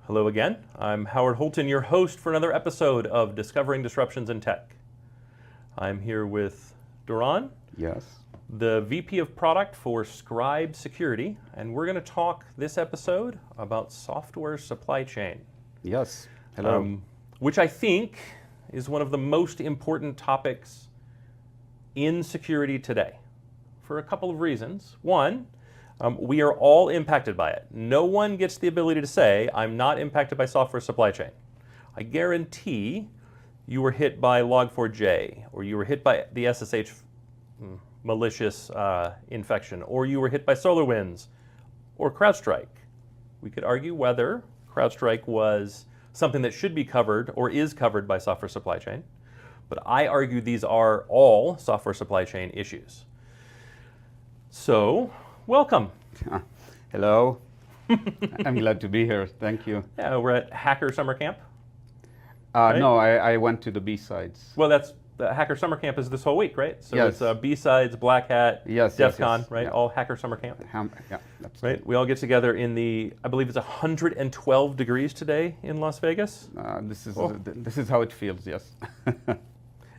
Hello again. I'm Howard Holton, your host for another episode of Discovering Disruptions in Tech. I'm here with Doron, Yes. the VP of Product for Scribe Security, and we're going to talk this episode about software supply chain. Yes. Hello. Which I think is one of the most important topics in security today for a couple of reasons. One, we are all impacted by it. No one gets the ability to say, I'm not impacted by software supply chain. I guarantee you were hit by Log4j, or you were hit by the SSH malicious infection, or you were hit by SolarWinds, or CrowdStrike. We could argue whether CrowdStrike was something that should be covered or is covered by software supply chain, but I argue these are all software supply chain issues. So, welcome. Hello. I'm glad to be here. Thank you. Yeah, we're at Hacker Summer Camp. Right? No, I went to the B-sides. Well, that's the Hacker Summer Camp is this whole week, right? So yes. It's B-sides, Blackhat, yes, DEF CON, yes. right? Yeah. All Hacker Summer Camp. Yeah, that's right. We all get together in the, I believe it's 112 degrees today in Las Vegas. This is how it feels. Yes.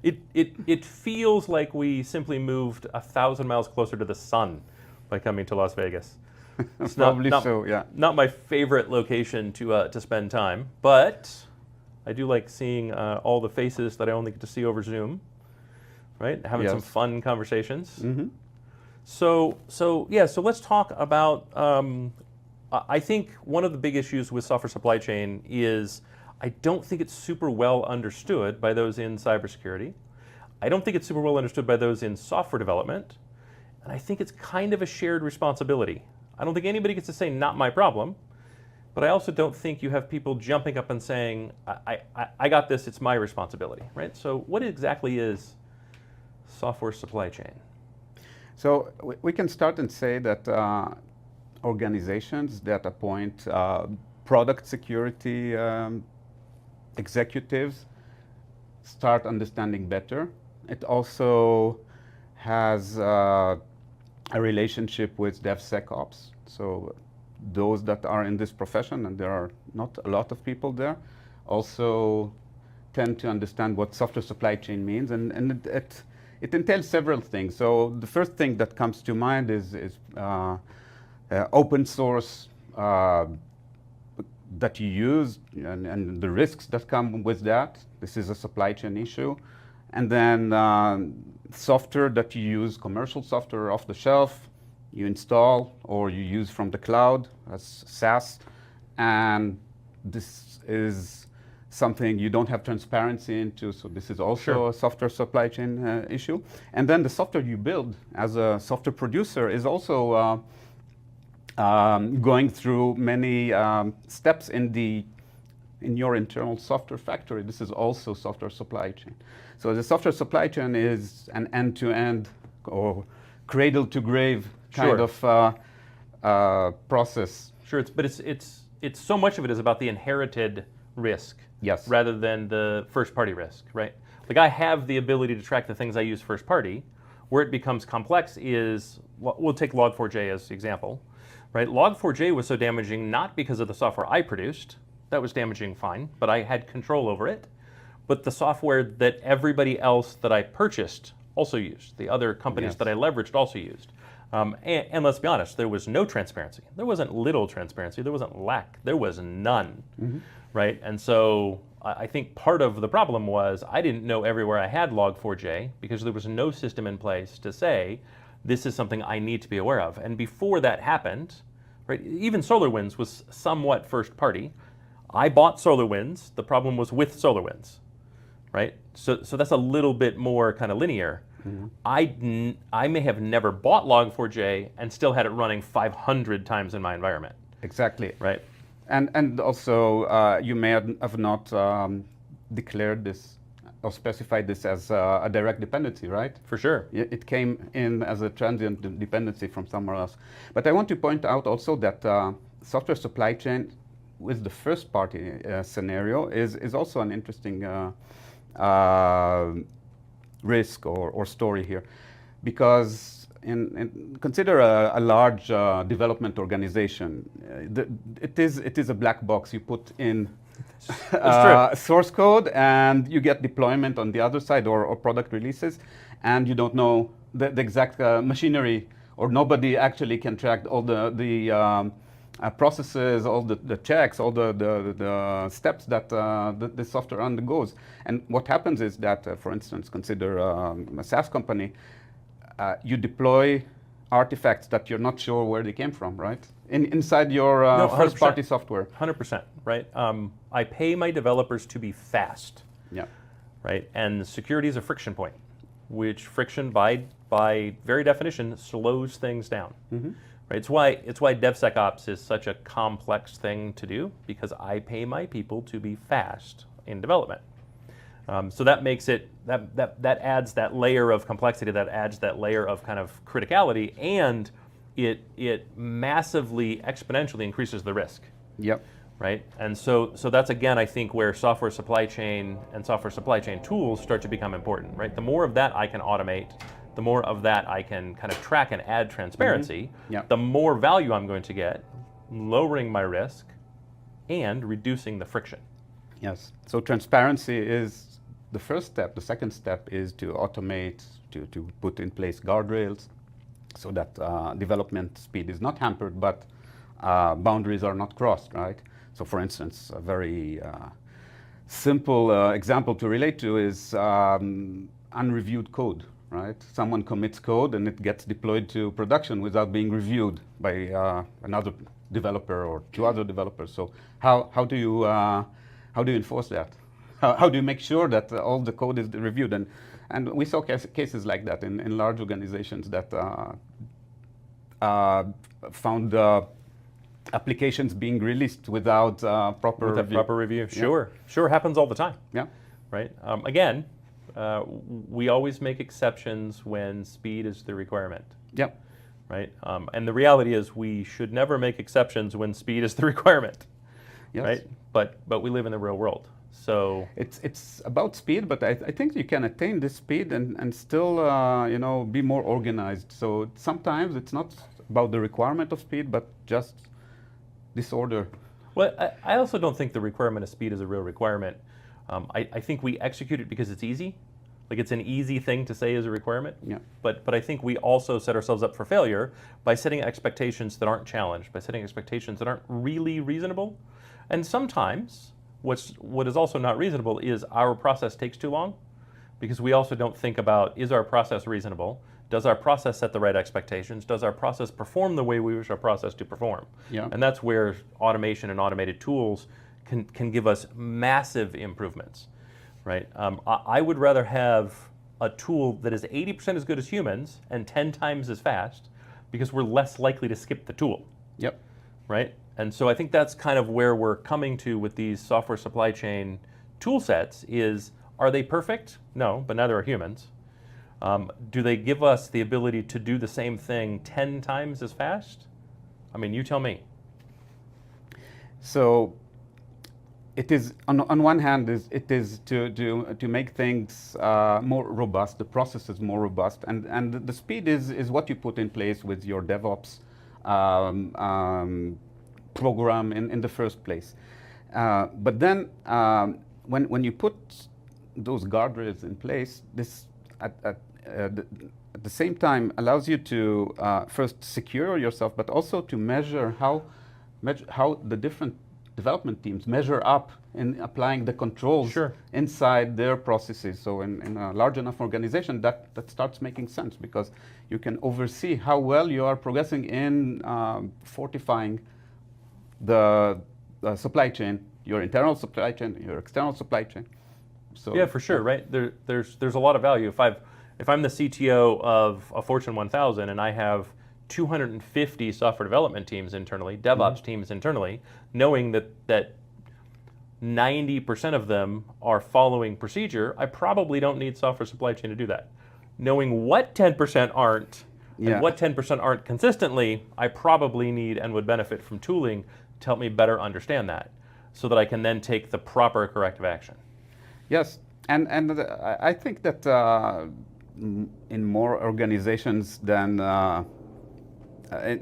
It feels like we simply moved 1,000 miles closer to the sun by coming to Las Vegas. It's Probably so. Yeah. Not my favorite location to spend time, but I do like seeing all the faces that I only get to see over Zoom, right? Having Yes. some fun conversations. Mm-hmm. So let's talk about, I think one of the big issues with software supply chain is I don't think it's super well understood by those in cybersecurity. I don't think it's super well understood by those in software development. And I think it's kind of a shared responsibility. I don't think anybody gets to say, not my problem. But I also don't think you have people jumping up and saying, I got this, it's my responsibility, right? So what exactly is software supply chain? So we can start and say that organizations that appoint product security executives start understanding better. It also has a relationship with DevSecOps. So those that are in this profession, and there are not a lot of people there, also tend to understand what software supply chain means, and it entails several things. So the first thing that comes to mind is open source that you use and the risks that come with that. This is a supply chain issue. And then software that you use, commercial software off the shelf, you install or you use from the cloud as SaaS. And this is something you don't have transparency into, so this is also a software supply chain issue. And then the software you build as a software producer is also going through many steps in your internal software factory. This is also software supply chain. So the software supply chain is an end-to-end or cradle-to-grave kind of process. Sure, but it's so much of it is about the inherited risk, yes, rather than the first-party risk, right? Like I have the ability to track the things I use first-party. Where it becomes complex is, we'll take Log4j as the example, right? Log4j was so damaging not because of the software I produced. That was damaging fine, but I had control over it. But the software that everybody else that I purchased also used, the other companies yes. that I leveraged also used. And let's be honest, there was no transparency. There wasn't little transparency, there wasn't lack, there was none, right? And so I think part of the problem was I didn't know everywhere I had Log4j because there was no system in place to say, this is something I need to be aware of. And before that happened, right, even SolarWinds was somewhat first party. I bought SolarWinds, the problem was with SolarWinds, right? So that's a little bit more kind of linear. I may have never bought Log4j and still had it running 500 times in my environment. Exactly. Right. And also you may have not declared this or specified this as a direct dependency, right? For sure. It came in as a transient dependency from somewhere else. But I want to point out also that software supply chain with the first party scenario is also an interesting risk or story here, because consider a large development organization. It is a black box. You put in source code and you get deployment on the other side, or product releases, and you don't know the exact machinery, or nobody actually can track all the processes, all the checks, all the steps that the software undergoes. And what happens is that, for instance, consider a SaaS company. You deploy artifacts that you're not sure where they came from, right? Inside your first-party software. 100%, right? I pay my developers to be fast, yeah, right? And security is a friction point, which friction, by very definition, slows things down. Mm-hmm. Right? It's why DevSecOps is such a complex thing to do, because I pay my people to be fast in development. So that makes it, that adds that layer of complexity, that adds that layer of kind of criticality, and it massively, exponentially increases the risk. Yep. Right? And so that's, again, I think, where software supply chain and software supply chain tools start to become important, right? The more of that I can automate, the more of that I can kind of track and add transparency, mm-hmm. Yep. the more value I'm going to get, lowering my risk and reducing the friction. Yes. So transparency is the first step. The second step is to automate, to put in place guardrails so that development speed is not hampered, but boundaries are not crossed, right? So for instance, a very simple example to relate to is unreviewed code, right? Someone commits code and it gets deployed to production without being reviewed by another developer or two other developers. So how do you enforce that? How do you make sure that all the code is reviewed? And we saw cases like that in large organizations that found applications being released without proper review. Sure, yeah. Sure, happens all the time. Yeah, right. Again, we always make exceptions when speed is the requirement. Yeah, right. And the reality is we should never make exceptions when speed is the requirement. Yes. Right. But we live in the real world. So it's about speed, but I think you can attain this speed and still be more organized. So sometimes it's not about the requirement of speed, but just disorder. Well, I also don't think the requirement of speed is a real requirement. I think we execute it because it's easy. Like, it's an easy thing to say is a requirement. Yeah. But I think we also set ourselves up for failure by setting expectations that aren't challenged, by setting expectations that aren't really reasonable. And sometimes what is also not reasonable is our process takes too long, because we also don't think about, is our process reasonable? Does our process set the right expectations? Does our process perform the way we wish our process to perform? Yeah. And that's where automation and automated tools can give us massive improvements, right? I would rather have a tool that is 80% as good as humans and 10 times as fast, because we're less likely to skip the tool. Yep. Right? And so I think that's kind of where we're coming to with these software supply chain tool sets is, are they perfect? No, but neither are humans. Do they give us the ability to do the same thing 10 times as fast? I mean, you tell me. So it is, on one hand, it is to make things more robust, the process is more robust, and the speed is what you put in place with your DevOps program in the first place. But then when you put those guardrails in place, this at the same time allows you to first secure yourself, but also to measure how the different development teams measure up in applying the controls Sure. inside their processes. So in a large enough organization, that starts making sense, because you can oversee how well you are progressing in fortifying the supply chain, your internal supply chain, your external supply chain. So yeah, for sure, right? There's a lot of value. If I'm the CTO of a Fortune 1000 and I have 250 software development teams internally, DevOps teams internally, knowing that 90% of them are following procedure, I probably don't need software supply chain to do that. Knowing what 10% aren't, and what 10% aren't consistently, I probably need and would benefit from tooling to help me better understand that, so that I can then take the proper corrective action. Yes, and I think that in more organizations than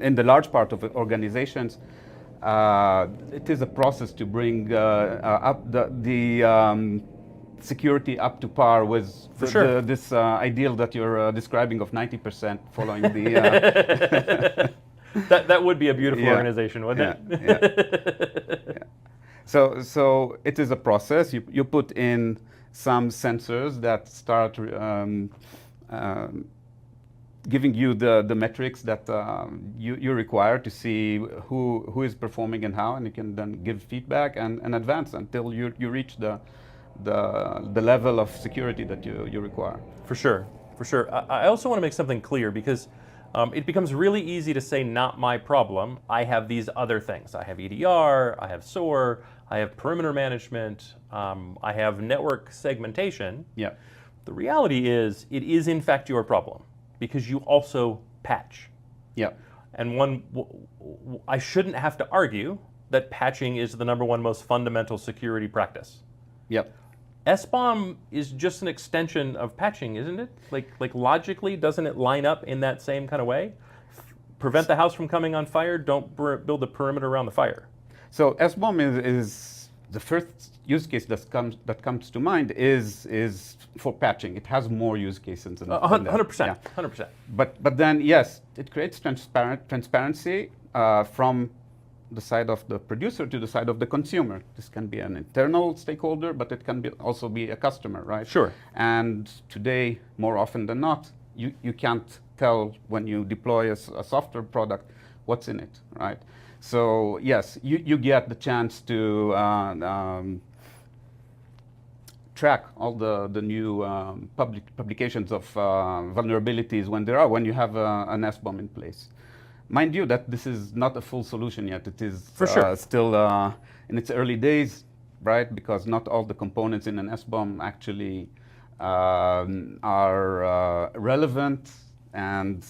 in the large part of organizations, it is a process to bring up the security up to par with this ideal that you're describing of 90% following the. That would be a beautiful organization, wouldn't it? Yeah. So it is a process. You put in some sensors that start giving you the metrics that you require to see who is performing and how, and you can then give feedback and advance until you reach the level of security that you require. For sure. I also want to make something clear, because it becomes really easy to say, not my problem. I have these other things. I have EDR, I have SOAR, I have perimeter management, I have network segmentation. Yeah. The reality is, it is in fact your problem, because you also patch. Yeah. And I shouldn't have to argue that patching is the #1 most fundamental security practice. Yep. SBOM is just an extension of patching, isn't it? Like logically, doesn't it line up in that same kind of way? Prevent the house from coming on fire, don't build a perimeter around the fire. So SBOM is the first use case that comes to mind is for patching. It has more use cases than 100%. 100%. But then yes, it creates transparency from the side of the producer to the side of the consumer. This can be an internal stakeholder, but it can also be a customer, right? Sure. And today, more often than not, you can't tell when you deploy a software product what's in it, right? So yes, you get the chance to track all the new publications of vulnerabilities when you have an SBOM in place. Mind you that this is not a full solution yet. It is still in its early days, right? Because not all the components in an SBOM actually are relevant, and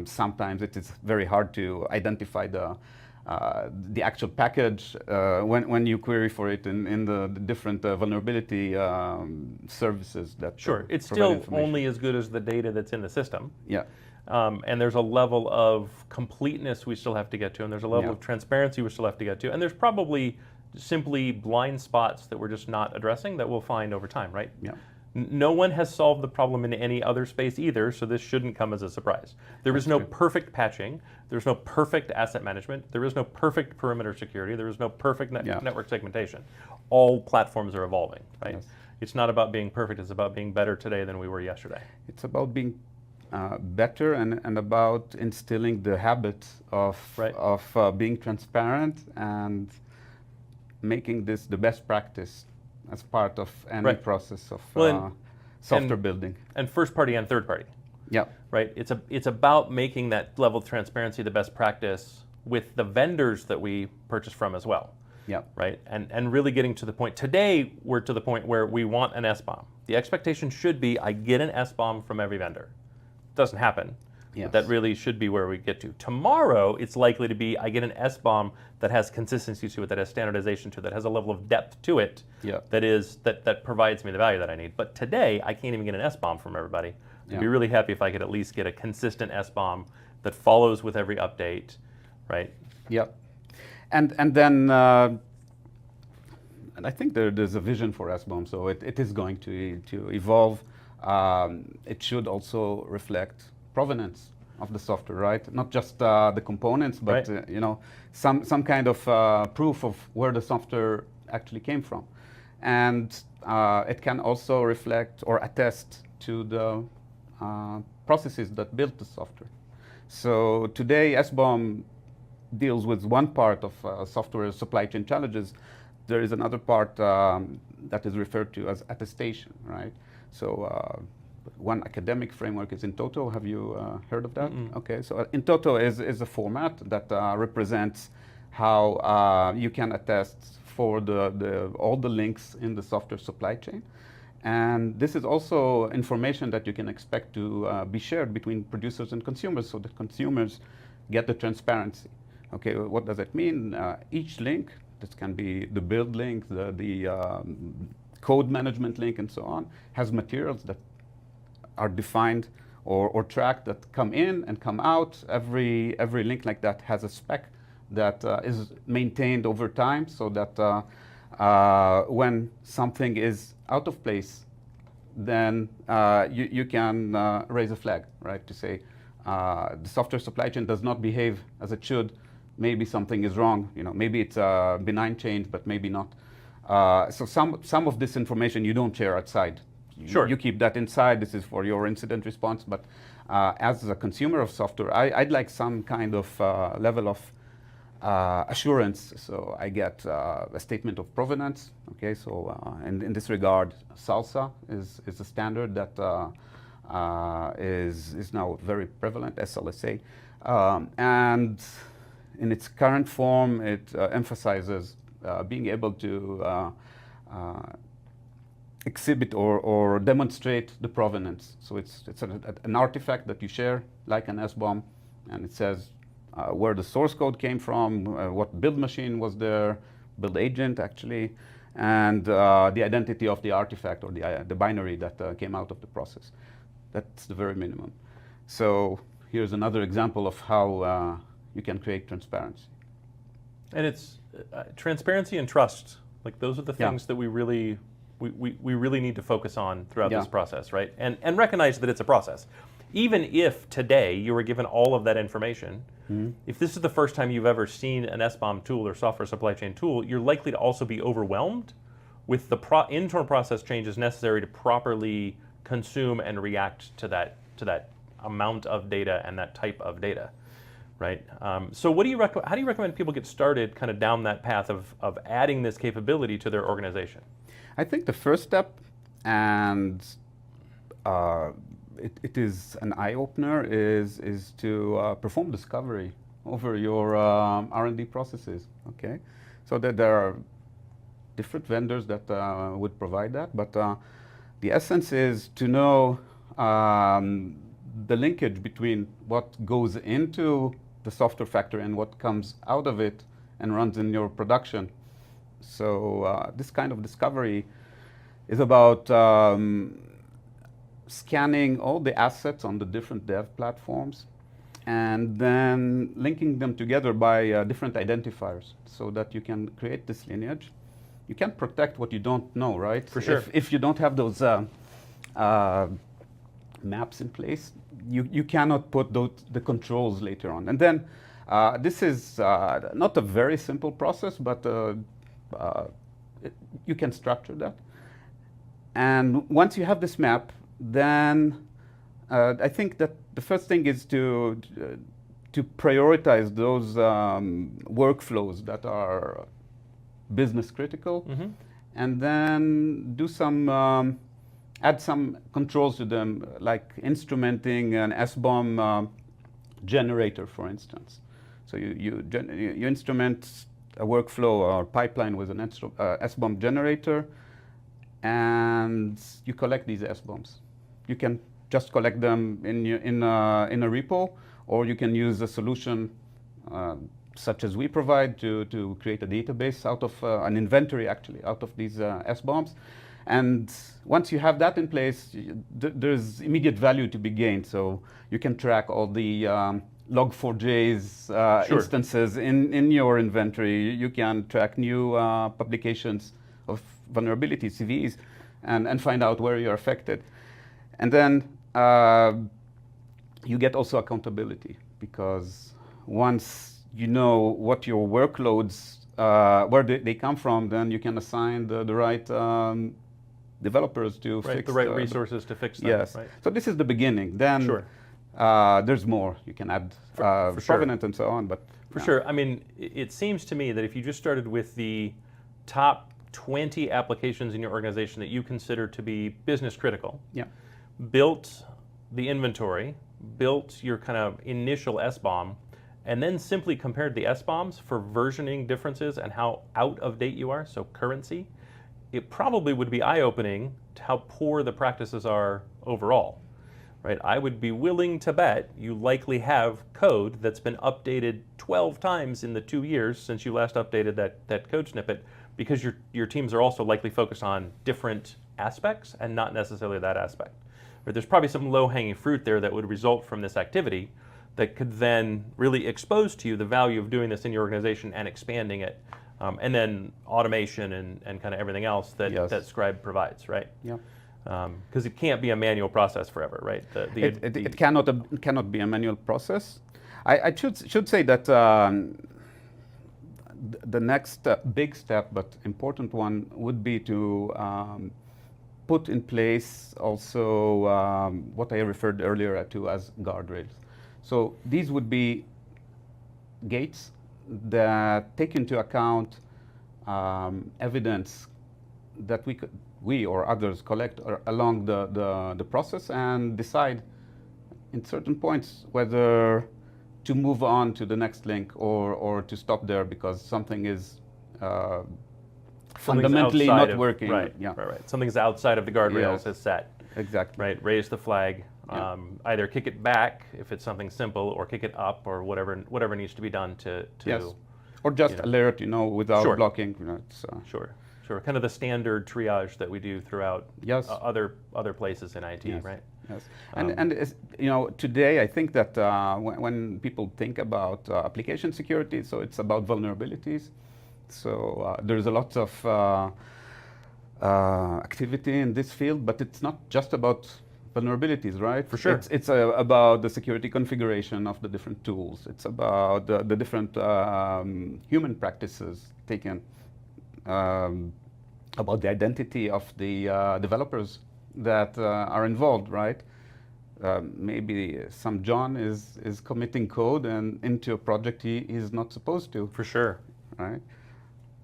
sometimes it is very hard to identify the actual package when you query for it in the different vulnerability services that it's still only as good as the data that's in the system. Yeah. And there's a level of completeness we still have to get to, and there's a level of transparency we still have to get to, and there's probably simply blind spots that we're just not addressing that we'll find over time, right? Yeah. No one has solved the problem in any other space either, so this shouldn't come as a surprise. There is no perfect patching, there's no perfect asset management, there is no perfect perimeter security, there is no perfect network segmentation. All platforms are evolving, right? Yes. It's not about being perfect, it's about being better today than we were yesterday. It's about being better and about instilling the habit of being transparent and making this the best practice as part of any process of software building. And first party and third party. Yeah. Right? It's about making that level of transparency the best practice with the vendors that we purchase from as well. Yeah. Right? And really getting to the point. Today, we're to the point where we want an SBOM. The expectation should be, I get an SBOM from every vendor. Doesn't happen. Yes. That really should be where we get to. Tomorrow, it's likely to be, I get an SBOM that has consistency to it, that has standardization to it, that has a level of depth to it, that provides me the value that I need. But today, I can't even get an SBOM from everybody. I'd be really happy if I could at least get a consistent SBOM that follows with every update, right? Yep. And then, and I think there's a vision for SBOM, so it is going to evolve. It should also reflect provenance of the software, right? Not just the components, but you know, some kind of proof of where the software actually came from, and it can also reflect or attest to the processes that built the software. So today, SBOM deals with one part of software supply chain challenges. There is another part that is referred to as attestation, right? So one academic framework is Intoto. Have you heard of that? Mm-mm. Okay, so Intoto is a format that represents how you can attest for all the links in the software supply chain. And this is also information that you can expect to be shared between producers and consumers, so that consumers get the transparency. Okay, what does that mean? Each link, this can be the build link, the code management link, and so on, has materials that are defined or tracked that come in and come out. Every link like that has a spec that is maintained over time, so that when something is out of place, then you can raise a flag, right? To say the software supply chain does not behave as it should. Maybe something is wrong. Maybe it's a benign change, but maybe not. So some of this information you don't share outside. Sure. You keep that inside. This is for your incident response. But as a consumer of software, I'd like some kind of level of assurance. So I get a statement of provenance. Okay. So in this regard, SALSA is a standard that is now very prevalent, SLSA, and in its current form, it emphasizes being able to exhibit or demonstrate the provenance. So it's an artifact that you share, like an SBOM, and it says where the source code came from, what build machine was there, build agent actually, and the identity of the artifact or the binary that came out of the process. That's the very minimum. So here's another example of how you can create transparency. And it's transparency and trust. Like those are the things that we really need to focus on throughout this process, right? And recognize that it's a process. Even if today you were given all of that information, if this is the first time you've ever seen an SBOM tool or software supply chain tool, you're likely to also be overwhelmed with the internal process changes necessary to properly consume and react to that amount of data and that type of data, right? So what do you how do you recommend people get started kind of down that path of adding this capability to their organization? I think the first step, and it is an eye-opener, is to perform discovery over your R&D processes, okay? So that there are different vendors that would provide that, but the essence is to know the linkage between what goes into the software factory and what comes out of it and runs in your production. So this kind of discovery is about scanning all the assets on the different dev platforms and then linking them together by different identifiers so that you can create this lineage. You can't protect what you don't know, right? For sure. If you don't have those maps in place, you cannot put the controls later on. And then this is not a very simple process, but you can structure that. And once you have this map, then I think that the first thing is to prioritize those workflows that are business critical, and then do some add some controls to them, like instrumenting an SBOM generator, for instance. So you instrument a workflow or pipeline with an SBOM generator, and you collect these SBOMs. You can just collect them in a repo, or you can use a solution such as we provide to create a database out of an inventory, actually, out of these SBOMs. And once you have that in place, there's immediate value to be gained. So you can track all the Log4j's instances in your inventory. You can track new publications of vulnerability CVEs and find out where you're affected. And then you get also accountability, because once you know what your workloads, where they come from, then you can assign the right developers to fix the right resources to fix them. Yes. Right. So this is the beginning. Then there's more. You can add provenance and so on. But for sure. I mean, it seems to me that if you just started with the top 20 applications in your organization that you consider to be business critical, built the inventory, built your kind of initial SBOM, and then simply compared the SBOMs for versioning differences and how out of date you are, so currency, it probably would be eye-opening to how poor the practices are overall, right? I would be willing to bet you likely have code that's been updated 12 times in the 2 years since you last updated that code snippet, because your teams are also likely focused on different aspects and not necessarily that aspect, Right? There's probably some low-hanging fruit there that would result from this activity that could then really expose to you the value of doing this in your organization and expanding it, and then automation and kind of everything else that, Yes. that Scribe provides, right? Yeah. Because it can't be a manual process forever, right? It cannot be a manual process. I should say that the next big step, but important one, would be to put in place also what I referred earlier to as guardrails. So these would be gates that take into account evidence that we or others collect along the process and decide in certain points whether to move on to the next link or to stop there because something is fundamentally not working. Right, yeah. right. Something's outside of the guardrails Yes. is set. Exactly. Right, raise the flag. Yeah. Either kick it back if it's something simple, or kick it up, or whatever needs to be done to Yes. Or just alert, without Sure. blocking. It's, Sure. Kind of the standard triage that we do throughout Yes. other places in IT, Yes. right? Yes, and it's, today I think that when people think about application security, so it's about vulnerabilities. So there's a lot of activity in this field, but it's not just about vulnerabilities, right? For sure. It's about the security configuration of the different tools. It's about the different human practices taken, about the identity of the developers that are involved, right? Maybe some John is committing code and into a project he is not supposed to. For sure. Right?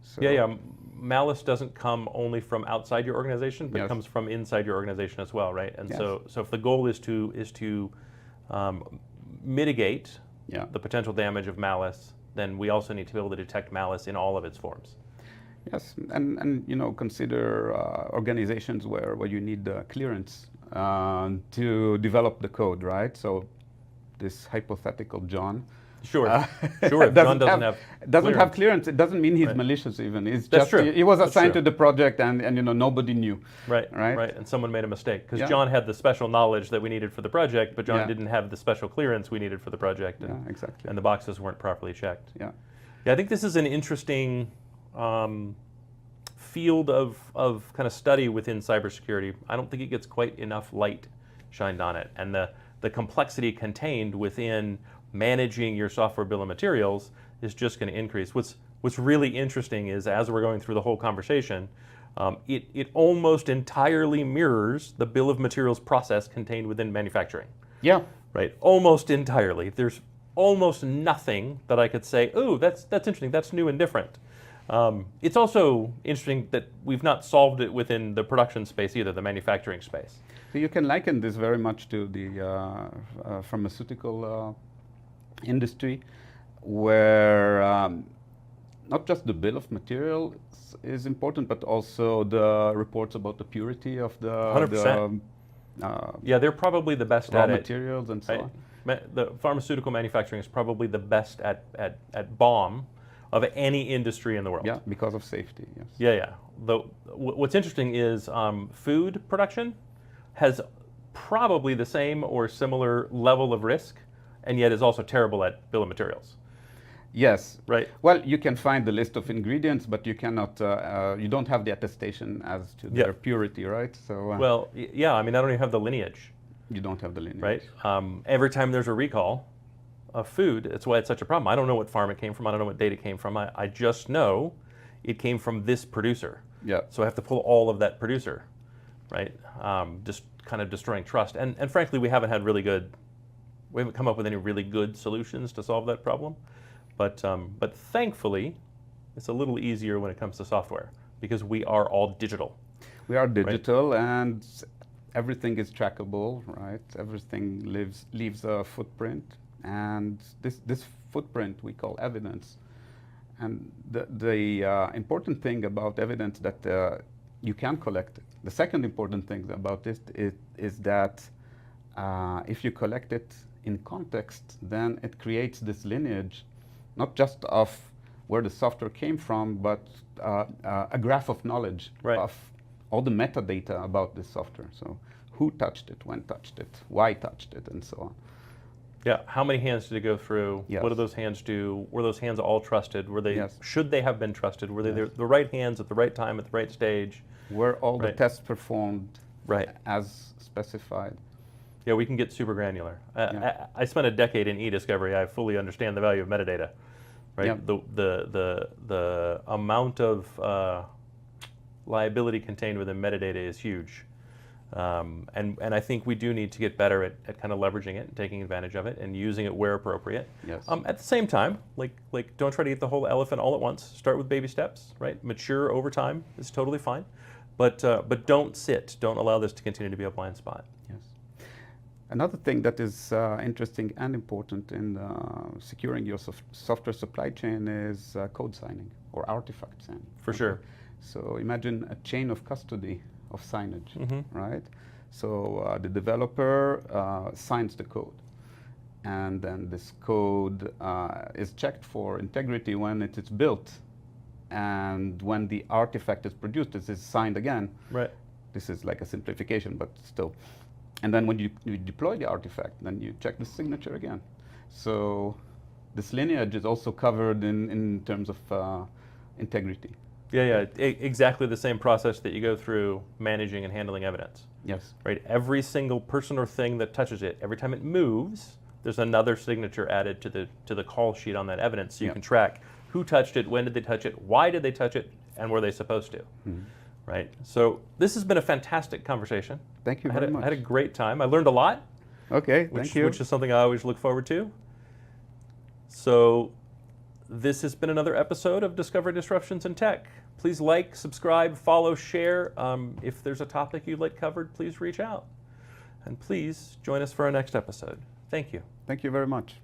So Yeah. Malice doesn't come only from outside your organization, but Yes. it comes from inside your organization as well, right? And Yes. so if the goal is to mitigate Yeah. the potential damage of malice, then we also need to be able to detect malice in all of its forms. Yes, and consider organizations where you need clearance to develop the code, right? So this hypothetical John. Sure, sure. If John doesn't have clearance, it doesn't mean he's malicious even. It's That's just true. he was That's assigned true. to the project and nobody knew. Right, Right? right. And someone made a mistake because Yeah. John had the special knowledge that we needed for the project, but John Yeah. didn't have the special clearance we needed for the project, Yeah, exactly. and the boxes weren't properly checked. Yeah. Yeah, I think this is an interesting field of kind of study within cybersecurity. I don't think it gets quite enough light shined on it, and the complexity contained within managing your software bill of materials is just going to increase. What's really interesting is, as we're going through the whole conversation, it almost entirely mirrors the bill of materials process contained within manufacturing. Yeah. Right, almost entirely. There's almost nothing that I could say, oh, that's interesting, that's new and different. It's also interesting that we've not solved it within the production space either, the manufacturing space. So you can liken this very much to the pharmaceutical industry, where not just the bill of materials is important, but also the reports about the purity of the 100%. Yeah, they're probably the best raw at it. materials and so Right? on. The pharmaceutical manufacturing is probably the best at BOM of any industry in the world. Yeah, because of safety, yes. Yeah. What's interesting is food production has probably the same or similar level of risk, and yet is also terrible at bill of materials. Yes. Right. Well, you can find the list of ingredients, but you cannot. You don't have the attestation as to their purity, right? So. Well, yeah. I mean, I don't even have the lineage. You don't have the lineage. Right. Every time there's a recall of food, that's why it's such a problem. I don't know what farm it came from. I don't know what data it came from. I just know it came from this producer. Yeah. So I have to pull all of that producer, right? Just kind of destroying trust. And frankly, we haven't come up with any really good solutions to solve that problem. But thankfully, it's a little easier when it comes to software because we are all digital. We are digital, and everything is trackable, right? Everything leaves a footprint, and this footprint we call evidence. And the important thing about evidence that you can collect it. The second important thing about this is that if you collect it in context, then it creates this lineage, not just of where the software came from, but a graph of knowledge of all the metadata about this software. So who touched it, when touched it, why touched it, and so on. Yeah, how many hands did it go through? Yes. What did those hands do? Were those hands all trusted? Were they? Yes. Should they have been trusted? Were they Yes. the right hands at the right time at the right stage? Were all the Right. tests performed Right. as specified? Yeah, we can get super granular. Yeah. I spent a decade in e-discovery. I fully understand the value of metadata. Right. Yeah. The amount of liability contained within metadata is huge. And I think we do need to get better at kind of leveraging it and taking advantage of it and using it where appropriate. Yes. At the same time, like don't try to eat the whole elephant all at once. Start with baby steps, right? Mature over time is totally fine, but don't allow this to continue to be a blind spot. Yes. Another thing that is interesting and important in securing your software supply chain is code signing or artifact signing. For sure. So imagine a chain of custody of signage, Mm-hmm. right? So the developer signs the code, and then this code is checked for integrity when it is built, and when the artifact is produced, it is signed again. Right. This is like a simplification, but still. And then when you deploy the artifact, then you check the signature again. So this lineage is also covered in terms of integrity. Yeah, exactly the same process that you go through managing and handling evidence. Yes. Right. Every single person or thing that touches it, every time it moves, there's another signature added to the call sheet on that evidence, so you Yeah. can track who touched it, when did they touch it, why did they touch it, and were they supposed to. Mm-hmm. Right. So this has been a fantastic conversation. Thank you very much. I had a great time. I learned a lot. Okay, Which, thank you. which is something I always look forward to. So this has been another episode of Discover Disruptions in Tech. Please like, subscribe, follow, share. If there's a topic you'd like covered, please reach out. And please join us for our next episode. Thank you. Thank you very much.